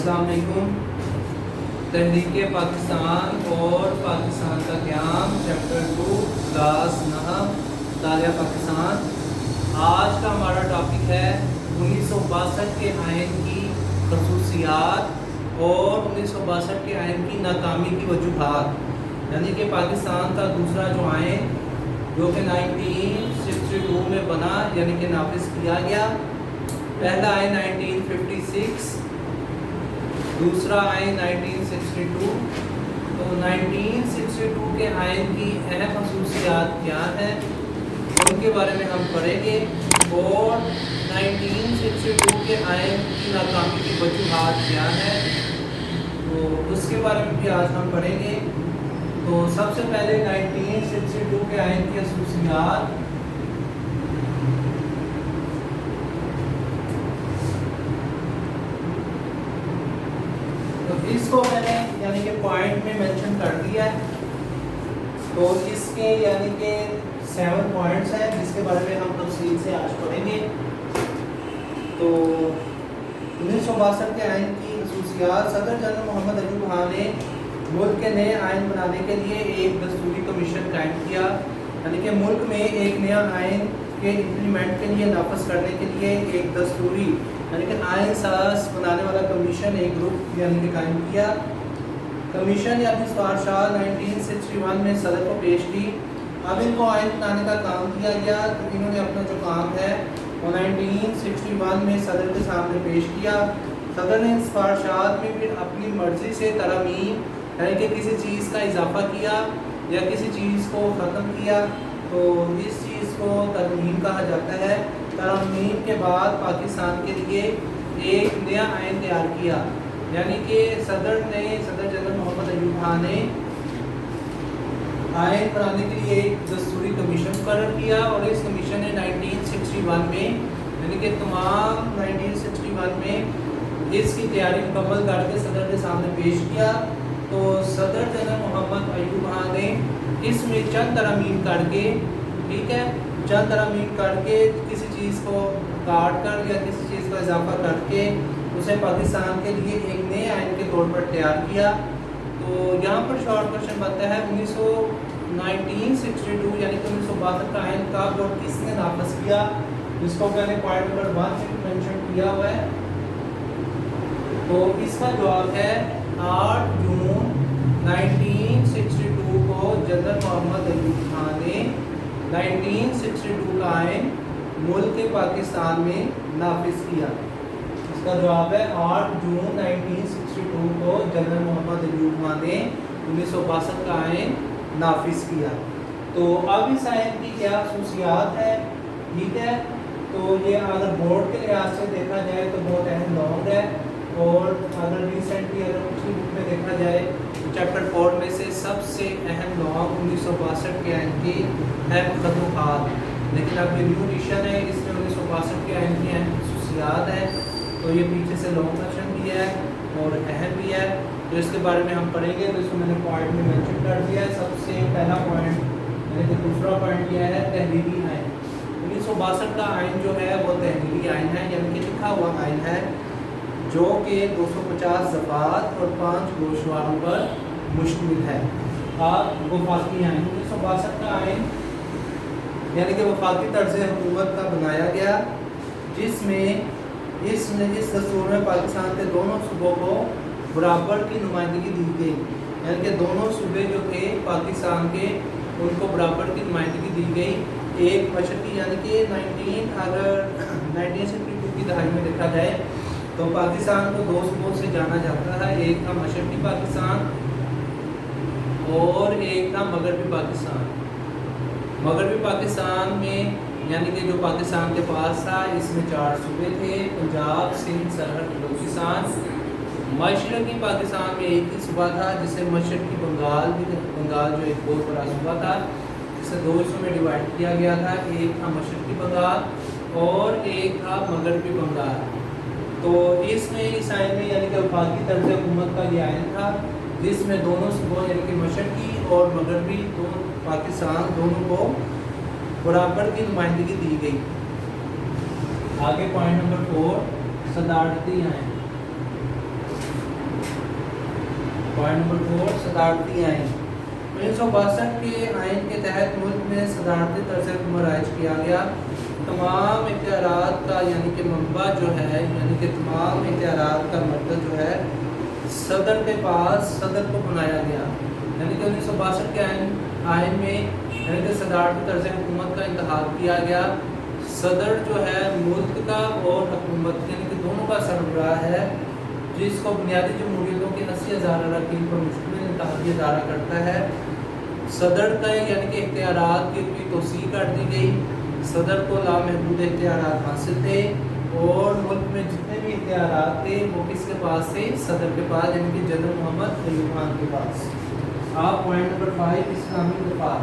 السلام علیکم. تحریک پاکستان اور پاکستان کا قیام چیپٹر 2 کلاس 9 مطالعہ پاکستان. آج کا ہمارا ٹاپک ہے 1962 کے آئین کی خصوصیات اور 1962 کے آئین کی ناکامی کی وجوہات. یعنی کہ پاکستان کا دوسرا جو آئین جو کہ 1962 میں بنا یعنی کہ نافذ کیا گیا. پہلا آئین 1956، دوسرا آئین 1962. تو 1962 کے آئین کی اہم خصوصیات کیا ہیں ان کے بارے میں ہم پڑھیں گے، اور 1962 کے آئین کی ناکامی کی وجوہات کیا ہیں تو اس کے بارے میں بھی آج ہم پڑھیں گے. تو سب سے پہلے 1962 کے آئین کی خصوصیات. اس کو میں نے یعنی کہ پوائنٹ میں مینشن کر دیا ہے. تو اس کے یعنی کہ 7 پوائنٹس ہیں جس کے بارے میں ہم تفصیل سے آج پڑھیں گے. تو 1962 کے آئین کی خصوصیات. صدر جنرل محمد ایوب خان نے ملک کے نئے آئین بنانے کے لیے ایک دستوری کمیشن قائم کیا. یعنی کہ ملک میں ایک نیا آئین کے امپلیمنٹ کے لیے نافذ کرنے کے لیے ایک دستوری یعنی کہ آئین ساز بنانے والا کمیشن ایک گروپ یعنی کہ قائم کیا. کمیشن نے اپنی سفارشات 1961 میں صدر کو پیش کی. اب ان کو آئین بنانے کا کام دیا گیا. تو انہوں نے اپنا جو کام ہے وہ 1961 میں صدر کے سامنے پیش کیا. صدر نے ان سفارشات میں پھر اپنی مرضی سے ترامیم یعنی کہ کسی چیز کا اضافہ کیا یا کسی چیز کو ختم کیا. تو اس چیز کو ترمیم کہا جاتا ہے. ترمیم کے بعد پاکستان کے لیے ایک نیا آئین تیار کیا. یعنی کہ صدر جنرل محمد ایوب خان نے آئین بنانے کے لیے ایک دستوری کمیشن مقرر کیا، اور اس کمیشن نے 1961 میں یعنی کہ تمام 1961 میں اس کی تیاری مکمل کر کے صدر کے سامنے پیش کیا. تو صدر جنرل محمد ایوب خان نے اس میں چند ترامیم کر کے چند ترامیم کر کے کسی چیز کو کاٹ کر یا کسی چیز کا اضافہ کر کے اسے پاکستان کے لیے ایک نئے آئین کے طور پر تیار کیا. تو یہاں پر شارٹ کوشچن بنتا ہے 1962 یعنی کہ 1962 کا آئین کب اور کس نے نافذ کیا. اس کو میں نے پوائنٹ نمبر 1 میں مینشن کیا ہوا ہے. تو اس کا جواب ہے 8 جون 1962 کو جنرل محمد ایوب خان نے 1962 کا آئین ملک پاکستان میں نافذ کیا. اس کا جواب ہے 8 جون 1962 کو جنرل محمد ایوب خان نے 1962 کا آئین نافذ کیا. تو اب اس آئین کی کیا خصوصیات ہے، ٹھیک ہے. تو یہ اگر بورڈ کے لحاظ سے دیکھا جائے تو بہت اہم لانگ ہے، اور اگر ریسنٹلی پچھلی بک میں دیکھا جائے چیپٹر 4 میں سے سب سے اہم لانگ 1962 کے آئین کی اہم خطوطات. لیکن اب یہ نیو ایڈیشن ہے، اس میں 1962 کے آئین کی اہم خصوصیات ہیں. تو یہ پیچھے سے لانگ سیکشن بھی ہے اور اہم بھی ہے، تو اس کے بارے میں ہم پڑھیں گے. تو اس کو میں نے پوائنٹ میں مینشن کر دیا ہے. سب سے پہلا پوائنٹ یعنی کہ دوسرا پوائنٹ یہ ہے تحریری آئین. 1962 کا آئین جو ہے وہ تحریری آئین ہے، یعنی کہ لکھا ہوا آئین ہے جو کہ 250 دفعات اور 5 گوشواروں پر مشتمل ہے. وفاقی آئین 1962 کا آئین یعنی کہ وفاقی طرز حکومت کا بنایا گیا، جس میں اس دستور میں پاکستان کے دونوں صوبوں کو برابر کی نمائندگی دی گئی. یعنی کہ دونوں صوبے جو تھے پاکستان کے ان کو برابر کی نمائندگی دی گئی. ایک مشرقی یعنی کہ 1962 کی دہائی میں دیکھا جائے تو پاکستان کو 2 صوبوں سے جانا جاتا ہے. ایک تھا مشرقی پاکستان اور ایک تھا مغربی پاکستان. مغربی پاکستان میں یعنی کہ جو پاکستان کے پاس تھا اس میں 4 صوبے تھے: پنجاب، سندھ، سرحد، بلوچستان. مشرقی پاکستان میں ایک ہی صوبہ تھا جسے مشرقی بنگال جو ایک بہت بڑا صوبہ تھا، جسے 2 حصوں میں ڈیوائڈ کیا گیا تھا. ایک تھا مشرقی بنگال اور ایک تھا مغربی بنگال. تو اس میں اس آئین میں یعنی کہ وفاقی طرز حکومت کا یہ آئین تھا جس میں دونوں صوبوں یعنی کہ مشرقی اور مغربی پاکستان دونوں کو برابر کی نمائندگی دی گئی. آگے پوائنٹ نمبر 4 صدارتی آئین. पॉइंट नंबर 4 सदारती आइन। 1962 के आइन के तहत मुल्क में सदारती तर्ज हुकूमत राइज किया गया। तमाम इख्तियारात का यानी कि मंबा जो है, यानी कि तमाम इख्तियारात का मतलब जो है सदर के पास, सदर को बनाया गया। यानी कि 1962 के आइन में यानी कि सदारती तर्ज हुकूमत का इंतखाब किया गया। सदर जो है मुल्क का और हुकूमत यानी कि दोनों का सरबराह है, जिसको बुनियादी जमहूरियतों के 80,000 अरकान पर मुश्तमिल इंतखाबी अदारा करता है। सदर का यानी कि इख्तियारात की तोसी कर दी गई। सदर को लामहदूद इख्तियारात हासिल थे और मुल्क में जितने भी इख्तियारात थे वो किसके पास थे? सदर के पास, यानी कि जनरल मोहम्मद अयूब खान के पास। आप पॉइंट नंबर 5 इस्लामी दफा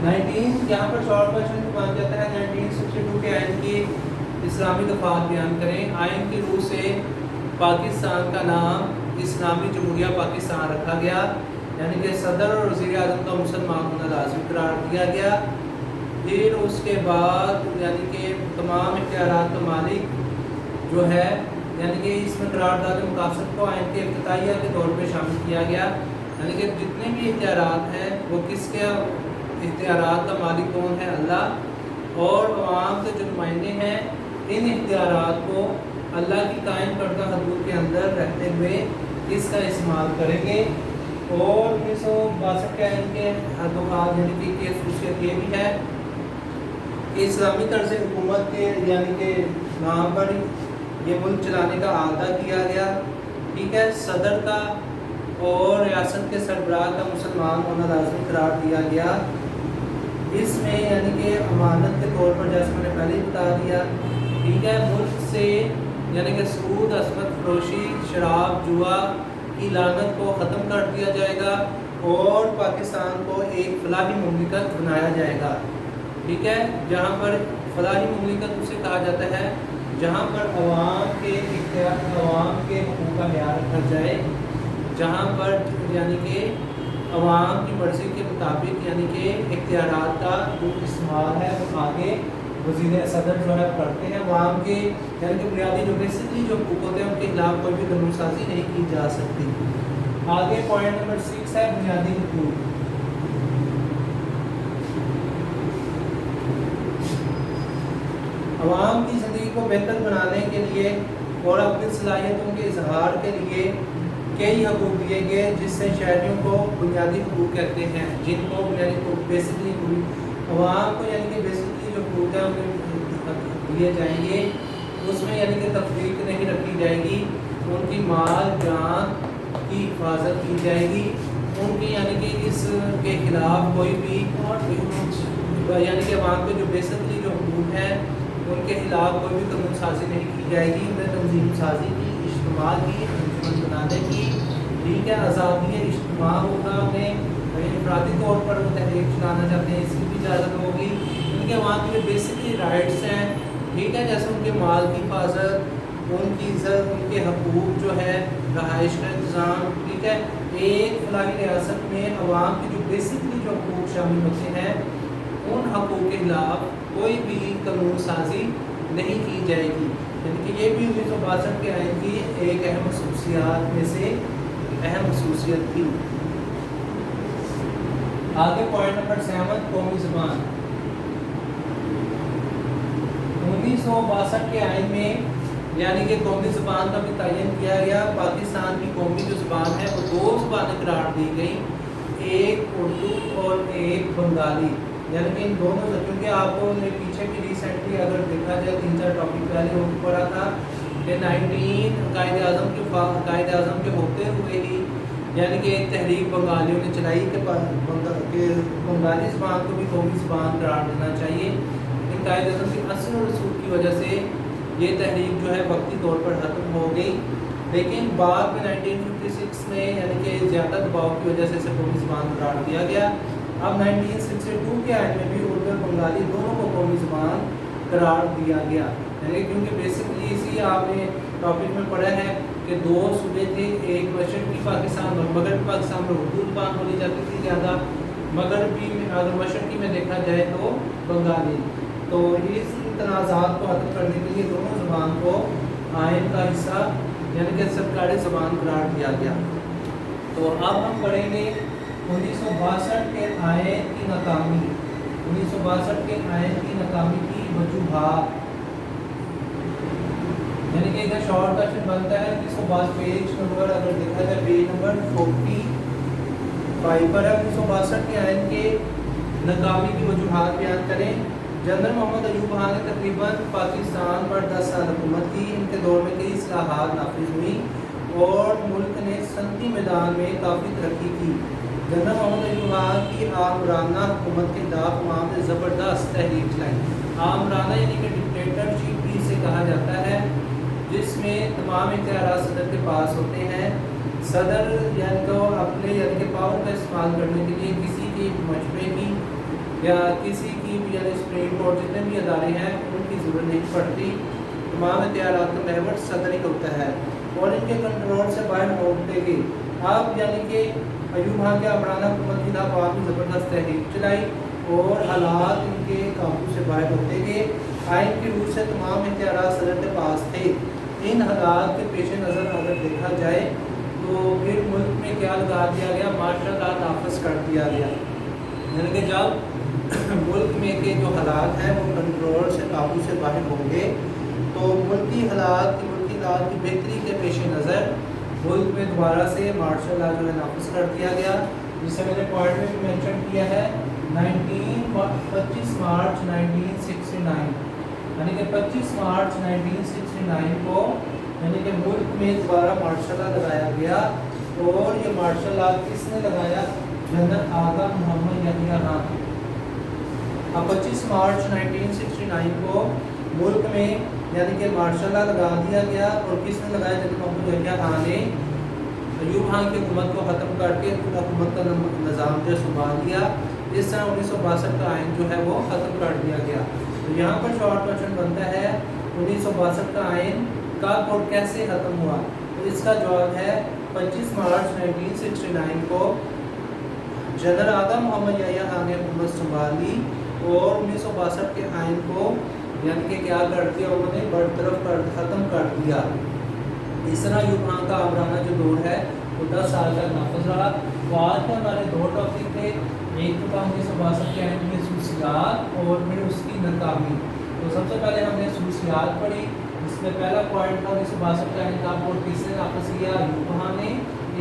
19 यहाँ पर शॉर्ट क्वेश्चन मान जाता है 1962 के आइन की इस्लामी दफात बयान करें। आइन की रूह से पाकिस्तान का नाम इस्लामी जमहूरिया पाकिस्तान रखा गया, यानी कि सदर और वज़ीर आज़म का मुसलमान होना लाज़िम करार दिया गया। फिर उसके बाद यानी कि तमाम इख्तियारात का मालिक जो है, यानी कि इसमें करारदाद मुकासद को आइन के इफ्तिताहिया के तौर पे शामिल किया गया। यानी कि जितने भी इख्तियारात हैं वो किसके इख्तियारात का मालिक कौन है? अल्लाह। और अवाम के जो नुमाइंदे हैं इन इख्तियारात को अल्लाह की कायम करदा हदूद के अंदर रहते हुए इसका इस्तेमाल करेंगे। और 1962 के आइन के हदोहाद यानी कि खसूसियत ये भी है कि इस्लामी तर्ज हुकूमत के यानी कि नाम पर ये मुल्क चलाने का आदा किया गया। ठीक है, सदर का और रियासत के सरबराह का मुसलमान होना लाजमी करार दिया गया। इसमें यानी कि अमानत के तौर पर, जैसे मैंने पहले ही बता दिया, ठीक है, मुल्क से यानी कि सूद, असमत फरोशी, शराब, जुआ की लानत को ख़त्म कर दिया जाएगा और पाकिस्तान को एक फलाही मुमलिकत बनाया जाएगा। ठीक है, जहाँ पर फलाही मुमलिकत उसे कहा जाता है जहाँ पर अवाम के हकूक़ का ख्याल रखा जाए, जहाँ पर यानी कि अवाम की मर्ज़ी के मुताबिक यानी कि इख्तियारात का जो इस्तेमाल है वो आगे वज़ीर सदर जो है करते हैं। अवाम के यानी कि बुनियादी जो बेसिकली जो हकूक़ होते हैं उनके खिलाफ कोई भी कानून साजी नहीं की जा सकती। आगे पॉइंट नंबर 6 है बुनियादी हकूक़। अवाम की ज़िंदगी को बेहतर बनाने के लिए और अपनी सलाहियतों के इजहार के लिए कई हकूक़ दिए गए, जिससे शहरियों को बुनियादी हकूक़ कहते हैं, जिनको बुनियादी हकूक़ बेसिकली अवाम को यानी कि बेसिकली जो हकूक़ है उन्हें दिए जाएंगे। उसमें यानी कि तफरीक नहीं रखी जाएगी, उनकी माल जान की हिफाजत की जाएगी, उनकी यानी कि इसके खिलाफ कोई भी यानी कि अवाम के जो बेसिकली जो हकूक़ हैं उनके खिलाफ कोई भी कानून साजी नहीं की जाएगी। उन्हें तंजीम साजी की, इज्तिमा की, अंजुमन बनाने की, ठीक है, आज़ादी इज्तिमा होगा, उन्हें इनफरादी तौर पर वो तहरीक चलाना चाहते हैं इसकी भी इजाज़त होगी। उनके वहाँ के जो बेसिकली राइट्स हैं, ठीक है, जैसे उनके माल की हिफाजत, उनकी इज़्ज़त, उनके हकूक़ जो है, रहाइश का इंतज़ाम, ठीक है, एक फलाही रियासत में अवाम की जो बेसिकली जो हकूक़ शामिल होते हैं उन हकूक़ के खिलाफ कोई भी कानून साजी नहीं की जाएगी। यानी कि ये भी 1962 के आइन की एक अहम खसूसियात में से अहम खसूसियत थी। आगे पॉइंट नंबर 7 कौमी ज़बान। 1962 के आइन में यानी कि कौमी ज़बान का भी तयन किया गया। पाकिस्तान की कौमी जो ज़बान है वो 2 ज़बानें करार दी गई, एक उर्दू और एक बंगाली। यानी कि इन दोनों से, क्योंकि आपको पीछे भी रिसेंटली अगर देखा जाए 3-4 टॉपिक पहले हो पड़ा था कि 19 कायद आज़म के होते हुए ही यानी कि एक तहरीक बंगालियों ने चलाई कि बंगाली ज़बान को भी कौमी ज़बान करार देना चाहिए। लेकिन कायद आज़म के असर और रसूख की वजह से ये तहरीक जो है वक्ती तौर पर ख़त्म हो गई। लेकिन बाद में 1956 में यानी कि ज़्यादा दबाव की वजह से इसे कौमी ज़बान करार दिया गया। अब 1962 के आइन में भी उर्दू और बंगाली दोनों को कौमी ज़बान करार दिया गया। यानी क्योंकि बेसिकली इसी आपने टॉपिक में पढ़ा है कि 2 सूबे थे, एक मशरक़ी पाकिस्तान और मगरबी पाकिस्तान में उर्दू ज़बान बोली जाती थी ज़्यादा, मगरबी में अगर मशरक़ी में देखा जाए तो बंगाली। तो इस तनाज़ात को ख़त्म करने के लिए दोनों ज़बान को आइन का हिस्सा यानी कि सरकारी ज़बान करार दिया गया। तो अब हम पढ़ेंगे 1962 के आयन की नाकामी, 1962 के आयन की नाकामी की वजूहात। यानी कि इधर शॉर्ट क्वेश्चन बनता है 1962 पेज नंबर अगर देखा जाए पेज नंबर 45 पर है। 1962 के आयन के नाकामी की वजूहात बयान करें। जनरल मोहम्मद अयूब खान ने तकरीबन पाकिस्तान पर 10 साल हुकूमत की। इनके दौर में कई इस्लाहात नाफिज हुई और मुल्क ने सनती मैदान में काफ़ी तरक्की की। जनरल मोहम्मद अयूब खान की आमराना हुकूमत के दामाद ने ज़बरदस्त तहरीक चलाई। आमराना यानी कि डिक्टेटरशिप भी इसे कहा जाता है, जिसमें तमाम इख्तियारात सदर के पास होते हैं। सदर यानी तो अपने यानी कि पावर का इस्तेमाल करने के लिए किसी की मशवरे की या किसी की भी यानी सुप्रीम कोर्ट जितने भी अदारे हैं उनकी ज़रूरत नहीं पड़ती। तमाम इख्तियारात का महवर सदर ही होता है और इनके कंट्रोल से बाहर होते गए। अब यानी कि अयूब खान के आमराना हुकूमत की खिलाफ ज़बरदस्त तहरीक चलाई और हालात इनके काबू से बाहर होते गए। आइन की रूह से तमाम इख्तियारात सदर के पास थे। इन हालात के पेश नज़र अगर देखा जाए तो फिर मुल्क में क्या लगा दिया गया, माशरा नाफिज कर दिया गया। यानी कि जब मुल्क में के जो हालात हैं वो कंट्रोल से काबू से बाहर होंगे तो मुल्की हालात की बेहतरी के पेश नज़र मुल्क में दोबारा से मार्शल लॉ जो है नाफिज कर दिया गया, जिसे मैंने पॉइंट में भी मेंशन किया है 25 मार्च 1969। यानी कि 25 मार्च 1969 को यानी कि मुल्क में दोबारा मार्शल लॉ लगाया गया। और ये मार्शल लॉ किसने लगाया? जनरल आगा मोहम्मद यहिया खान। अब 25 मार्च 1969 को मुल्क में यानी कि मार्शल लॉ लगा दिया गया। और किसने लगाया? जनरल मोहम्मद यहिया खान ने अयूब खान की हुकूमत को ख़त्म करके हुकूमत का निज़ाम जो संभाल लिया। इस तरह 1962 का आयन जो है वो ख़त्म कर दिया गया। तो यहाँ पर शॉर्ट क्वेश्चन बनता है 1962 का आयन कब और कैसे ख़त्म हुआ? तो इसका जवाब है 25 मार्च 1969 को जनरल आगा मोहम्मद यहिया खान ने हुकूमत संभाली और 1962 के आयन को यानी कि क्या कर दिया, उन्होंने बरतरफ कर ख़त्म कर दिया। इस तरह अयूब खान का आमराना जो दौर है वो 10 साल तक नाफिज रहा। तो आज के हमारे दो टॉपिक थे, एक तो था 1962 के आयन की खसूसियात और फिर उसकी नाकामी। तो सबसे पहले हमने खसूसियात पढ़ी, इसमें पहला पॉइंट था 1962 के आयन का बोर्ड किसने नाफिज किया? अयूब खान ने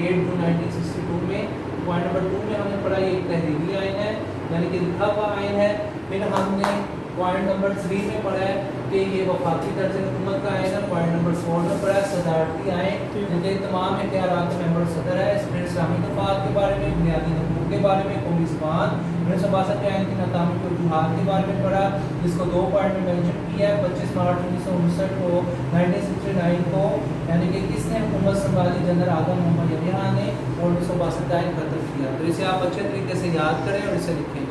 8 जून 1962 में। पॉइंट नंबर 2 में हमने पढ़ा ये एक तहरीरी आयन है यानी कि लिखा हुआ आयन है। फिर हमने पॉइंट नंबर 3 में पढ़ा है कि ये वफाकी तर्ज हुकूमत का आयन है। पॉइंट नंबर 4 में पढ़ा है सदारती आयन, जिनके तमाम इख्तियारात का मेंबर सदर है। फिर इस्लामी तफात के बारे में, बुनियादी हकूक़ के बारे में, कौमी ज़बान, 1962 के आयन की नाकामी के वजूहात के बारे में पढ़ा, जिसको 2 पॉइंट में मेंशन किया है। 25 मार्च 1959 को 1969 को यानी कि किसने हुकूमत संभाली? जनरल आगा मोहम्मद यहिया खान ने। और 1962 का आयन ख़त्म किया। तो इसे आप अच्छे तरीके से याद करें और इसे लिखें।